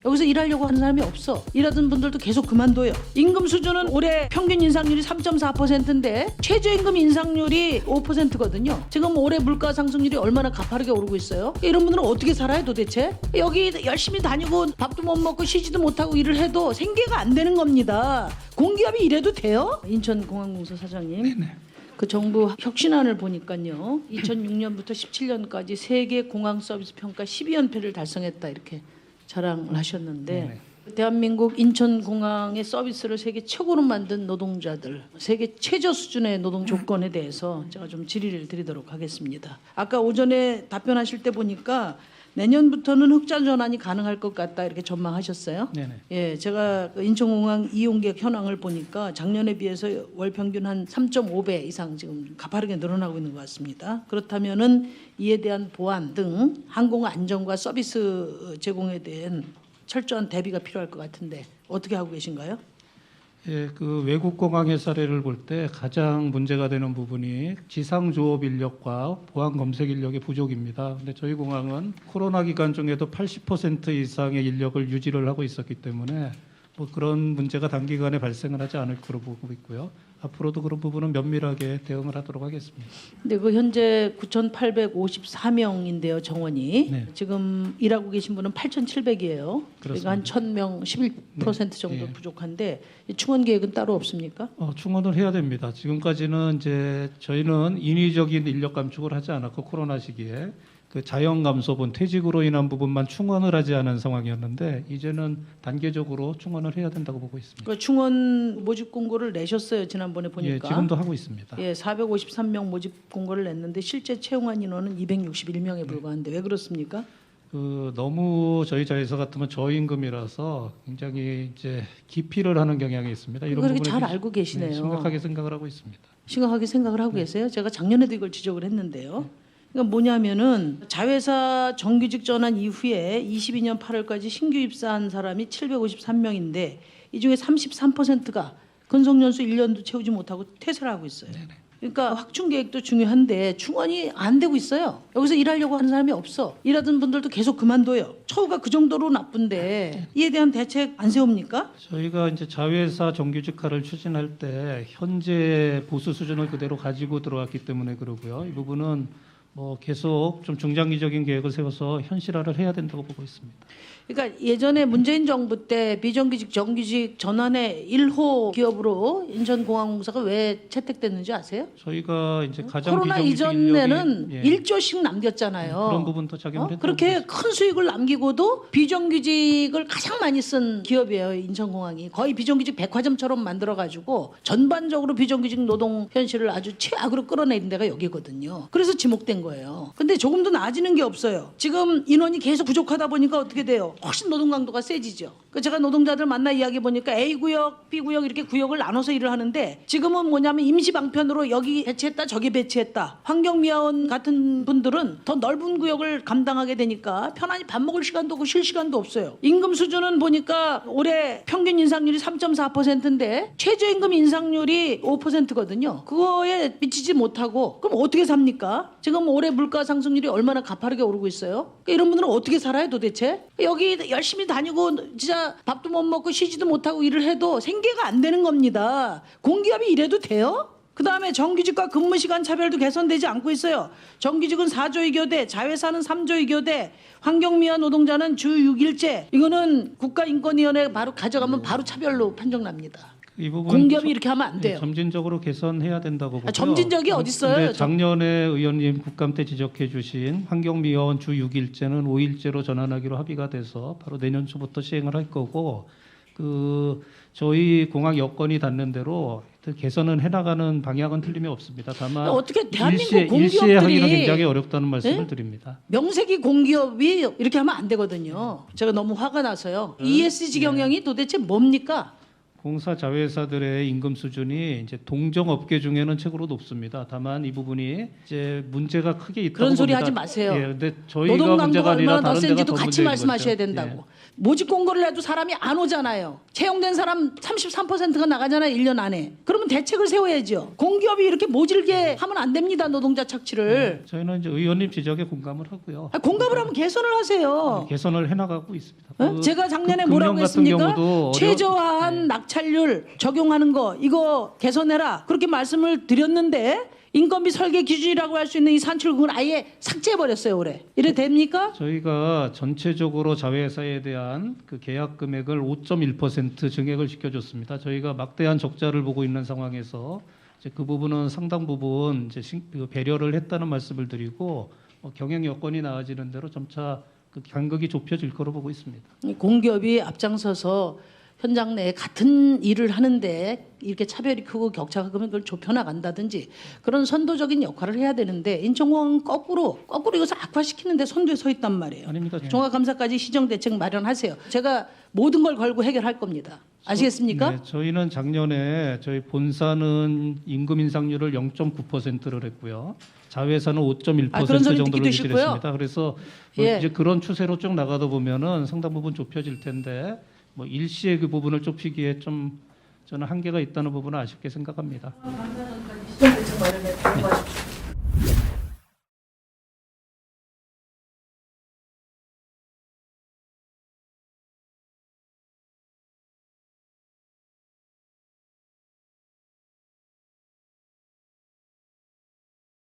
여기서 일하려고 하는 사람이 없어. 일하던 분들도 계속 그만둬요. 임금 수준은 올해 평균 인상률이 3.4%인데 최저임금 인상률이 5%거든요. 지금 올해 물가 상승률이 얼마나 가파르게 오르고 있어요. 이런 분들은 어떻게 살아요 도대체? 여기 열심히 다니고 밥도 못 먹고 쉬지도 못하고 일을 해도 생계가 안 되는 겁니다. 공기업이 이래도 돼요? 인천공항공사 사장님. 네네. 그 정부 혁신안을 보니까요. 2006년부터 17년까지 세계 공항 서비스 평가 12연패를 달성했다 이렇게 자랑을 하셨는데 네네. 대한민국 인천공항의 서비스를 세계 최고로 만든 노동자들, 세계 최저 수준의 노동 조건에 대해서 제가 좀 질의를 드리도록 하겠습니다. 아까 오전에 답변하실 때 보니까 내년부터는 흑자 전환이 가능할 것 같다 이렇게 전망하셨어요. 네네. 예, 제가 그 인천공항 이용객 현황을 보니까 작년에 비해서 월 평균 한 3.5배 이상 지금 가파르게 늘어나고 있는 것 같습니다. 그렇다면은 이에 대한 보안 등 항공 안전과 서비스 제공에 대한 철저한 대비가 필요할 것 같은데 어떻게 하고 계신가요? 예, 그 외국 공항의 사례를 볼 때 가장 문제가 되는 부분이 지상 조업 인력과 보안 검색 인력의 부족입니다. 근데 저희 공항은 코로나 기간 중에도 80% 이상의 인력을 유지를 하고 있었기 때문에 뭐 그런 문제가 단기간에 발생을 하지 않을 거로 보고 있고요. 앞으로도 그런 부분은 면밀하게 대응을 하도록 하겠습니다. 근데 그 현재 9,854명인데요, 정원이. 네. 지금 일하고 계신 분은 8,700이에요. 그러니까 한 1,000명, 11% 정도 예. 부족한데 이 충원 계획은 따로 없습니까? 충원을 해야 됩니다. 지금까지는 이제 저희는 인위적인 인력 감축을 하지 않았고 코로나 시기에 그 자연 감소분 퇴직으로 인한 부분만 충원을 하지 않은 상황이었는데 이제는 단계적으로 충원을 해야 된다고 보고 있습니다. 그 충원 모집 공고를 내셨어요, 지난번에 보니까. 예, 지금도 하고 있습니다. 예, 453명 모집 공고를 냈는데 실제 채용한 인원은 261명에 불과한데 왜 그렇습니까? 너무 저희 자회사 같으면 저임금이라서 굉장히 이제 기피를 하는 경향이 있습니다. 이런 그렇게 부분에 잘 대해서 알고 계시네요. 심각하게 생각을 하고 있습니다. 심각하게 생각을 하고 계세요? 제가 작년에도 이걸 지적을 했는데요. 그러니까 뭐냐면은 자회사 정규직 전환 이후에 22년 8월까지 신규 입사한 사람이 753명인데 이 중에 33%가 근속연수 1년도 채우지 못하고 퇴사를 하고 있어요. 그러니까 확충 계획도 중요한데 충원이 안 되고 있어요. 여기서 일하려고 하는 사람이 없어. 일하던 분들도 계속 그만둬요. 처우가 그 정도로 나쁜데 이에 대한 대책 안 세웁니까? 저희가 이제 자회사 정규직화를 추진할 때 현재 보수 수준을 그대로 가지고 들어왔기 때문에 그러고요. 이 부분은 뭐 계속 좀 중장기적인 계획을 세워서 현실화를 해야 된다고 보고 있습니다. 그러니까 예전에 문재인 정부 때 비정규직 정규직 전환의 1호 기업으로 인천공항공사가 왜 채택됐는지 아세요? 저희가 이제 가장 코로나 비정규직 이전에는 인력이 1조씩 남겼잖아요. 그런 부분도 작용을 했다고 그렇게 보고 큰 수익을 남기고도 비정규직을 가장 많이 쓴 기업이에요. 인천공항이 거의 비정규직 백화점처럼 만들어가지고 전반적으로 비정규직 노동 현실을 아주 최악으로 끌어내린 데가 여기거든요. 그래서 지목된 거예요. 근데 조금도 나아지는 게 없어요. 지금 인원이 계속 부족하다 보니까 어떻게 돼요? 훨씬 노동 강도가 세지죠. 그 제가 노동자들 만나 이야기 보니까 A 구역, B 구역 이렇게 구역을 나눠서 일을 하는데 지금은 뭐냐면 임시 방편으로 여기 배치했다 저기 배치했다. 환경미화원 같은 분들은 더 넓은 구역을 감당하게 되니까 편안히 밥 먹을 시간도 없고 쉴 시간도 없어요. 임금 수준은 보니까 올해 평균 인상률이 3.4%인데 최저임금 인상률이 5%거든요. 그거에 미치지 못하고 그럼 어떻게 삽니까? 지금 올해 물가 상승률이 얼마나 가파르게 오르고 있어요. 그러니까 이런 분들은 어떻게 살아요 도대체? 여기 열심히 다니고 진짜 밥도 못 먹고 쉬지도 못하고 일을 해도 생계가 안 되는 겁니다. 공기업이 이래도 돼요? 그다음에 정규직과 근무시간 차별도 개선되지 않고 있어요. 정규직은 4조 2교대, 자회사는 3조 2교대, 환경미화 노동자는 주 6일제. 이거는 국가인권위원회 바로 가져가면 바로 차별로 판정납니다. 이 부분 공기업이 이렇게 하면 안 돼요. 점진적으로 개선해야 된다고 보고요. 점진적이 어디 있어요? 근데 작년에 의원님 국감 때 지적해 주신 환경미화원 주 6일제는 5일제로 전환하기로 합의가 돼서 바로 내년 초부터 시행을 할 거고 저희 공항 여건이 닿는 대로 개선은 해나가는 방향은 틀림이 없습니다. 다만 어떻게 대한민국 일시에 하기는 공기업들이 굉장히 어렵다는 말씀을 네? 드립니다. 명색이 공기업이 이렇게 하면 안 되거든요. 제가 너무 화가 나서요. ESG 경영이 도대체 뭡니까? 공사 자회사들의 임금 수준이 이제 동종업계 중에는 최고로 높습니다. 다만 이 부분이 이제 문제가 크게 있다고 그런 소리 봅니다. 하지 마세요. 예, 근데 저희가 노동 강도가 문제가 아니라 얼마나 더 다른 데가 센지도 더 같이 문제인 말씀하셔야 거죠. 된다고. 예. 모집 공고를 해도 사람이 안 오잖아요. 채용된 사람 33%가 나가잖아요. 1년 안에. 그러면 대책을 세워야죠. 공기업이 이렇게 모질게 하면 안 됩니다. 노동자 착취를. 저희는 이제 의원님 지적에 공감을 하고요. 공감을 하면 개선을 하세요. 개선을 해나가고 있습니다. 어? 제가 작년에 금년 뭐라고 같은 했습니까? 경우도 최저한 낙찰률 적용하는 거 이거 개선해라 그렇게 말씀을 드렸는데 인건비 설계 기준이라고 할 수 있는 이 산출금을 아예 삭제해버렸어요 올해. 이래 됩니까? 저희가 전체적으로 자회사에 대한 그 계약 금액을 5.1% 증액을 시켜줬습니다. 저희가 막대한 적자를 보고 있는 상황에서 이제 그 부분은 상당 부분 이제 그 배려를 했다는 말씀을 드리고 경영 여건이 나아지는 대로 점차 그 간극이 좁혀질 거로 보고 있습니다. 이 공기업이 앞장서서 현장 내에 같은 일을 하는데 이렇게 차별이 크고 격차가 크면 그걸 좁혀나간다든지 그런 선도적인 역할을 해야 되는데 인천공항은 거꾸로 이것을 악화시키는데 선두에 서 있단 말이에요. 아닙니다. 종합감사까지 시정대책 마련하세요. 제가 모든 걸 걸고 해결할 겁니다. 아시겠습니까? 네, 저희는 작년에 저희 본사는 임금 인상률을 0.9%를 했고요. 자회사는 5.1% 그런 소리 정도를 듣기도 싫고요. 유지했습니다. 그래서 예. 이제 그런 추세로 쭉 나가다 보면은 상당 부분 좁혀질 텐데 뭐 일시에 그 부분을 좁히기에 좀 저는 한계가 있다는 부분은 아쉽게 생각합니다. 시정대책 마련해 도와주십시오.